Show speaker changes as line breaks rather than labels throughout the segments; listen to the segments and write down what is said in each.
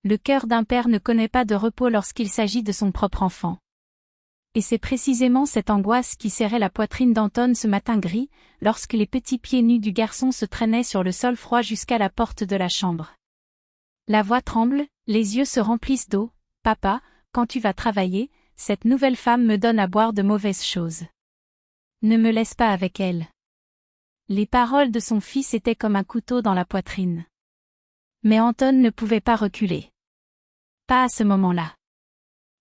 Le cœur d'un père ne connaît pas de repos lorsqu'il s'agit de son propre enfant. Et c'est précisément cette angoisse qui serrait la poitrine d'Anton ce matin gris, lorsque les petits pieds nus du garçon se traînaient sur le sol froid jusqu'à la porte de la chambre. La voix tremble, les yeux se remplissent d'eau. « Papa, quand tu vas travailler, cette nouvelle femme me donne à boire de mauvaises choses. Ne me laisse pas avec elle. » Les paroles de son fils étaient comme un couteau dans la poitrine. Mais Anton ne pouvait pas reculer. Pas à ce moment-là.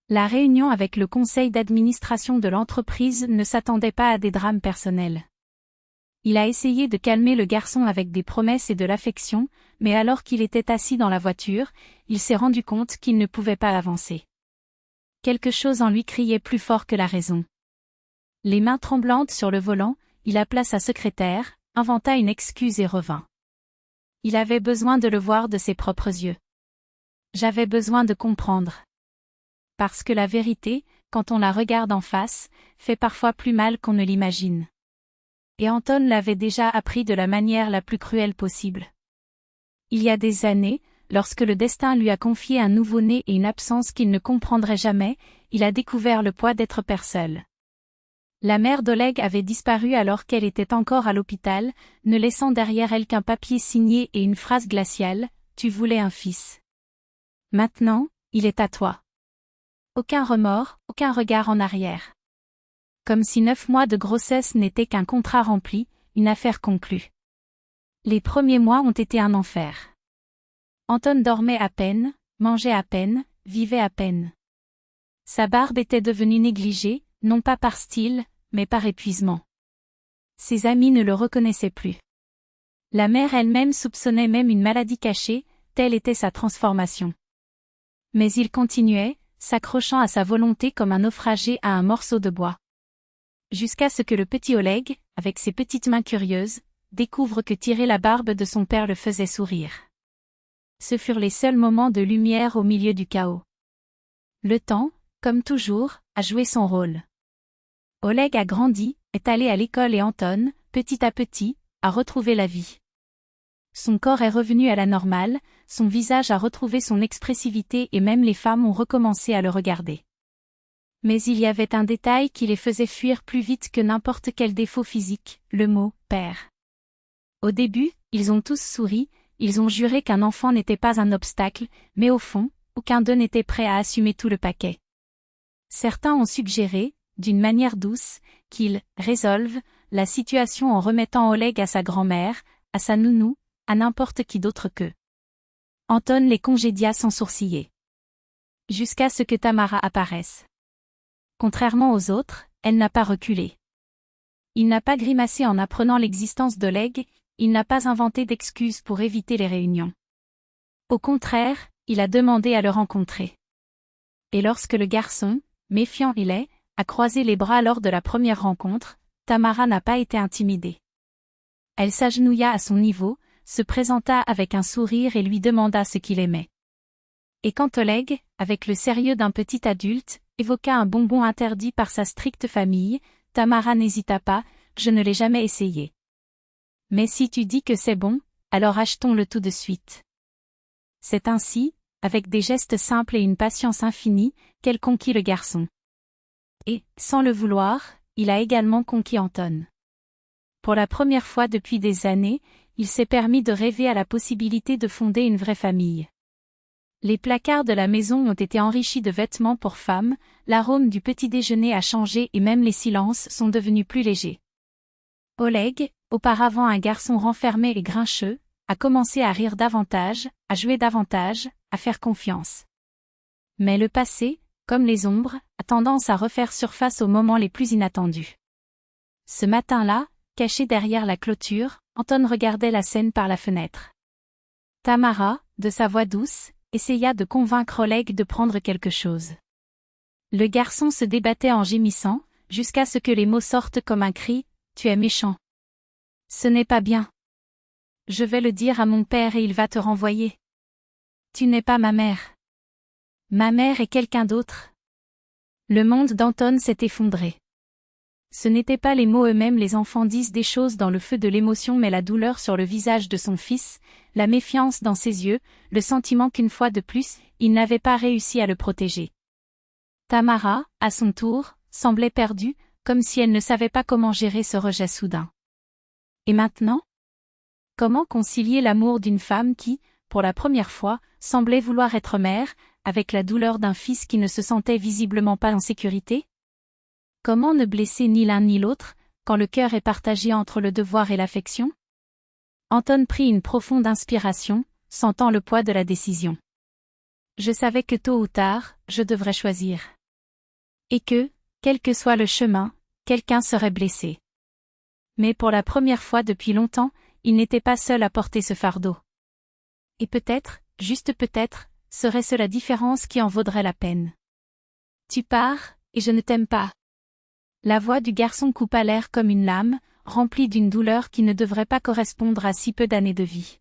La réunion avec le conseil d'administration de l'entreprise ne s'attendait pas à des drames personnels. Il a essayé de calmer le garçon avec des promesses et de l'affection, mais alors qu'il était assis dans la voiture, il s'est rendu compte qu'il ne pouvait pas avancer. Quelque chose en lui criait plus fort que la raison. Les mains tremblantes sur le volant, il appela sa secrétaire, inventa une excuse et revint. Il avait besoin de le voir de ses propres yeux. J'avais besoin de comprendre. Parce que la vérité, quand on la regarde en face, fait parfois plus mal qu'on ne l'imagine. Et Anton l'avait déjà appris de la manière la plus cruelle possible. Il y a des années, lorsque le destin lui a confié un nouveau-né et une absence qu'il ne comprendrait jamais, il a découvert le poids d'être père seul. La mère d'Oleg avait disparu alors qu'elle était encore à l'hôpital, ne laissant derrière elle qu'un papier signé et une phrase glaciale, « Tu voulais un fils. Maintenant, il est à toi. » Aucun remords, aucun regard en arrière. Comme si 9 mois de grossesse n'étaient qu'un contrat rempli, une affaire conclue. Les premiers mois ont été un enfer. Anton dormait à peine, mangeait à peine, vivait à peine. Sa barbe était devenue négligée, non pas par style, mais par épuisement. Ses amis ne le reconnaissaient plus. La mère elle-même soupçonnait même une maladie cachée, telle était sa transformation. Mais il continuait, s'accrochant à sa volonté comme un naufragé à un morceau de bois. Jusqu'à ce que le petit Oleg, avec ses petites mains curieuses, découvre que tirer la barbe de son père le faisait sourire. Ce furent les seuls moments de lumière au milieu du chaos. Le temps, comme toujours, a joué son rôle. Oleg a grandi, est allé à l'école et Anton, petit à petit, a retrouvé la vie. Son corps est revenu à la normale, son visage a retrouvé son expressivité et même les femmes ont recommencé à le regarder. Mais il y avait un détail qui les faisait fuir plus vite que n'importe quel défaut physique, le mot « père ». Au début, ils ont tous souri, ils ont juré qu'un enfant n'était pas un obstacle, mais au fond, aucun d'eux n'était prêt à assumer tout le paquet. Certains ont suggéré, d'une manière douce, qu'ils « résolvent » la situation en remettant Oleg à sa grand-mère, à sa nounou, à n'importe qui d'autre qu'eux. Anton les congédia sans sourciller. Jusqu'à ce que Tamara apparaisse. Contrairement aux autres, elle n'a pas reculé. Il n'a pas grimacé en apprenant l'existence d'Oleg, il n'a pas inventé d'excuses pour éviter les réunions. Au contraire, il a demandé à le rencontrer. Et lorsque le garçon, méfiant il est, a croisé les bras lors de la première rencontre, Tamara n'a pas été intimidée. Elle s'agenouilla à son niveau, se présenta avec un sourire et lui demanda ce qu'il aimait. Et quand Oleg, avec le sérieux d'un petit adulte, évoqua un bonbon interdit par sa stricte famille, Tamara n'hésita pas, « Je ne l'ai jamais essayé. Mais si tu dis que c'est bon, alors achetons-le tout de suite. » C'est ainsi, avec des gestes simples et une patience infinie, qu'elle conquit le garçon. Et, sans le vouloir, il a également conquis Anton. Pour la première fois depuis des années, il s'est permis de rêver à la possibilité de fonder une vraie famille. Les placards de la maison ont été enrichis de vêtements pour femmes, l'arôme du petit déjeuner a changé et même les silences sont devenus plus légers. Oleg, auparavant un garçon renfermé et grincheux, a commencé à rire davantage, à jouer davantage, à faire confiance. Mais le passé, comme les ombres, a tendance à refaire surface aux moments les plus inattendus. Ce matin-là, caché derrière la clôture, Anton regardait la scène par la fenêtre. Tamara, de sa voix douce, essaya de convaincre Oleg de prendre quelque chose. Le garçon se débattait en gémissant, jusqu'à ce que les mots sortent comme un cri, « Tu es méchant. Ce n'est pas bien. Je vais le dire à mon père et il va te renvoyer. Tu n'es pas ma mère. Ma mère est quelqu'un d'autre. » Le monde d'Anton s'est effondré. Ce n'étaient pas les mots eux-mêmes, les enfants disent des choses dans le feu de l'émotion, mais la douleur sur le visage de son fils, la méfiance dans ses yeux, le sentiment qu'une fois de plus, il n'avait pas réussi à le protéger. Tamara, à son tour, semblait perdue, comme si elle ne savait pas comment gérer ce rejet soudain. Et maintenant? Comment concilier l'amour d'une femme qui, pour la première fois, semblait vouloir être mère, avec la douleur d'un fils qui ne se sentait visiblement pas en sécurité? Comment ne blesser ni l'un ni l'autre, quand le cœur est partagé entre le devoir et l'affection? Anton prit une profonde inspiration, sentant le poids de la décision. Je savais que tôt ou tard, je devrais choisir. Et que, quel que soit le chemin, quelqu'un serait blessé. Mais pour la première fois depuis longtemps, il n'était pas seul à porter ce fardeau. Et peut-être, juste peut-être, serait-ce la différence qui en vaudrait la peine. Tu pars, et je ne t'aime pas. La voix du garçon coupa l'air comme une lame, remplie d'une douleur qui ne devrait pas correspondre à si peu d'années de vie.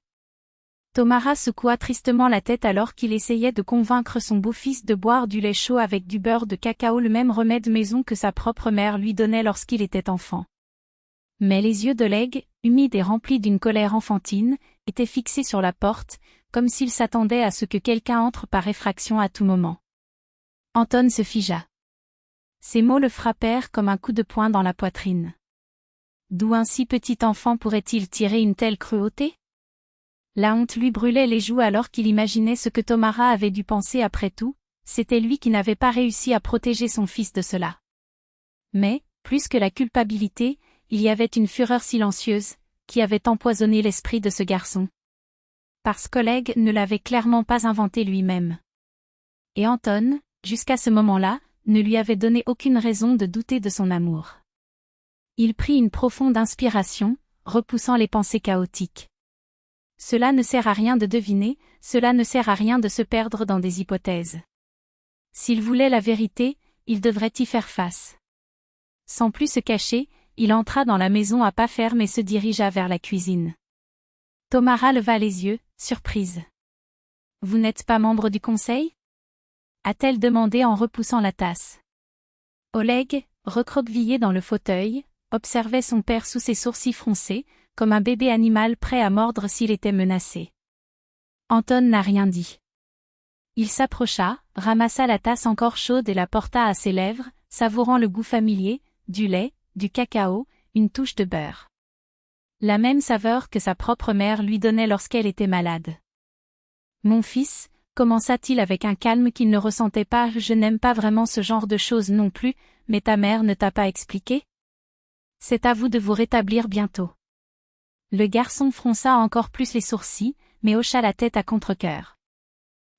Tamara secoua tristement la tête alors qu'il essayait de convaincre son beau-fils de boire du lait chaud avec du beurre de cacao, le même remède maison que sa propre mère lui donnait lorsqu'il était enfant. Mais les yeux d'Oleg, humides et remplis d'une colère enfantine, étaient fixés sur la porte, comme s'il s'attendait à ce que quelqu'un entre par effraction à tout moment. Anton se figea. Ces mots le frappèrent comme un coup de poing dans la poitrine. D'où un si petit enfant pourrait-il tirer une telle cruauté? La honte lui brûlait les joues alors qu'il imaginait ce que Tamara avait dû penser après tout, c'était lui qui n'avait pas réussi à protéger son fils de cela. Mais, plus que la culpabilité, il y avait une fureur silencieuse, qui avait empoisonné l'esprit de ce garçon. Parce qu'Oleg ne l'avait clairement pas inventé lui-même. Et Anton, jusqu'à ce moment-là, ne lui avait donné aucune raison de douter de son amour. Il prit une profonde inspiration, repoussant les pensées chaotiques. Cela ne sert à rien de deviner, cela ne sert à rien de se perdre dans des hypothèses. S'il voulait la vérité, il devrait y faire face. Sans plus se cacher, il entra dans la maison à pas fermes et se dirigea vers la cuisine. Tamara leva les yeux, surprise. « Vous n'êtes pas membre du conseil ?» a-t-elle demandé en repoussant la tasse. Oleg, recroquevillé dans le fauteuil, observait son père sous ses sourcils froncés, comme un bébé animal prêt à mordre s'il était menacé. Anton n'a rien dit. Il s'approcha, ramassa la tasse encore chaude et la porta à ses lèvres, savourant le goût familier, du lait, du cacao, une touche de beurre. La même saveur que sa propre mère lui donnait lorsqu'elle était malade. « Mon fils », commença-t-il avec un calme qu'il ne ressentait pas, « je n'aime pas vraiment ce genre de choses non plus, mais ta mère ne t'a pas expliqué ? C'est à vous de vous rétablir bientôt. » Le garçon fronça encore plus les sourcils, mais hocha la tête à contre-cœur.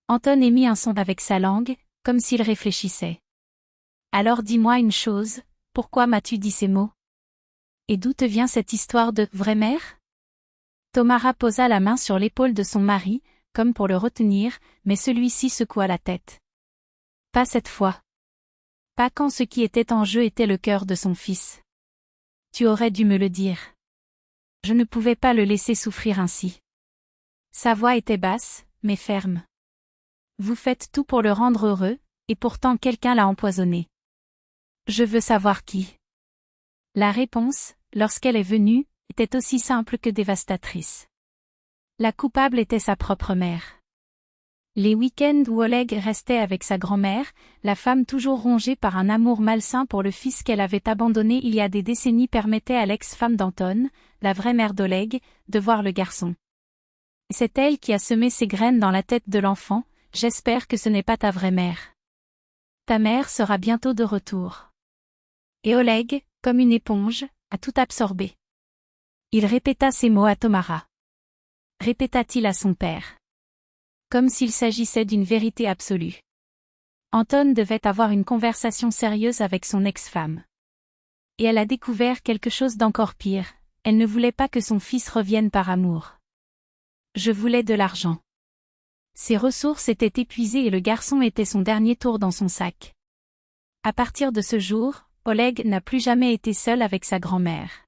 Anton émit un son avec sa langue, comme s'il réfléchissait. « Alors dis-moi une chose, pourquoi m'as-tu dit ces mots ? Et d'où te vient cette histoire de « vraie mère » Tamara posa la main sur l'épaule de son mari, comme pour le retenir, mais celui-ci secoua la tête. Pas cette fois. Pas quand ce qui était en jeu était le cœur de son fils. Tu aurais dû me le dire. Je ne pouvais pas le laisser souffrir ainsi. Sa voix était basse, mais ferme. Vous faites tout pour le rendre heureux, et pourtant quelqu'un l'a empoisonné. Je veux savoir qui. La réponse, lorsqu'elle est venue, était aussi simple que dévastatrice. La coupable était sa propre mère. Les week-ends où Oleg restait avec sa grand-mère, la femme toujours rongée par un amour malsain pour le fils qu'elle avait abandonné il y a des décennies permettait à l'ex-femme d'Anton, la vraie mère d'Oleg, de voir le garçon. C'est elle qui a semé ces graines dans la tête de l'enfant, j'espère que ce n'est pas ta vraie mère. Ta mère sera bientôt de retour. Et Oleg, comme une éponge, a tout absorbé. Il répéta ces mots à Tamara. Répéta-t-il à son père. Comme s'il s'agissait d'une vérité absolue. Anton devait avoir une conversation sérieuse avec son ex-femme. Et elle a découvert quelque chose d'encore pire, elle ne voulait pas que son fils revienne par amour. Je voulais de l'argent. Ses ressources étaient épuisées et le garçon était son dernier tour dans son sac. À partir de ce jour, Oleg n'a plus jamais été seul avec sa grand-mère.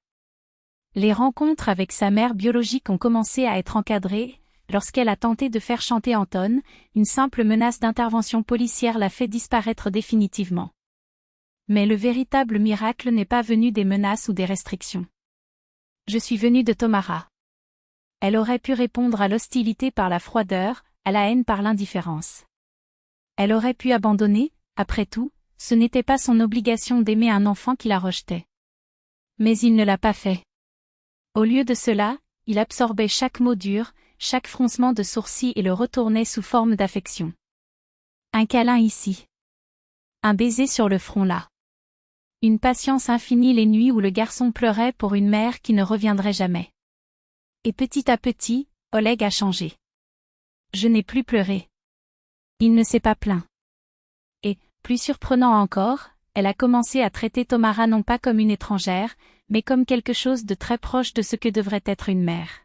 Les rencontres avec sa mère biologique ont commencé à être encadrées, lorsqu'elle a tenté de faire chanter Anton, une simple menace d'intervention policière l'a fait disparaître définitivement. Mais le véritable miracle n'est pas venu des menaces ou des restrictions. Je suis venu de Tomara. Elle aurait pu répondre à l'hostilité par la froideur, à la haine par l'indifférence. Elle aurait pu abandonner, après tout, ce n'était pas son obligation d'aimer un enfant qui la rejetait. Mais il ne l'a pas fait. Au lieu de cela, il absorbait chaque mot dur, chaque froncement de sourcils et le retournait sous forme d'affection. Un câlin ici. Un baiser sur le front là. Une patience infinie les nuits où le garçon pleurait pour une mère qui ne reviendrait jamais. Et petit à petit, Oleg a changé. Je n'ai plus pleuré. Il ne s'est pas plaint. Et, plus surprenant encore, elle a commencé à traiter Tomara non pas comme une étrangère, mais comme quelque chose de très proche de ce que devrait être une mère.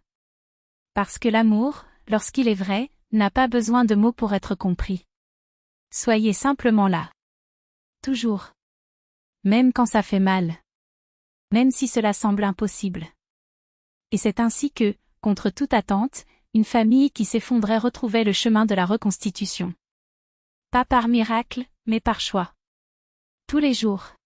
Parce que l'amour, lorsqu'il est vrai, n'a pas besoin de mots pour être compris. Soyez simplement là. Toujours. Même quand ça fait mal. Même si cela semble impossible. Et c'est ainsi que, contre toute attente, une famille qui s'effondrait retrouvait le chemin de la reconstitution. Pas par miracle, mais par choix. Tous les jours.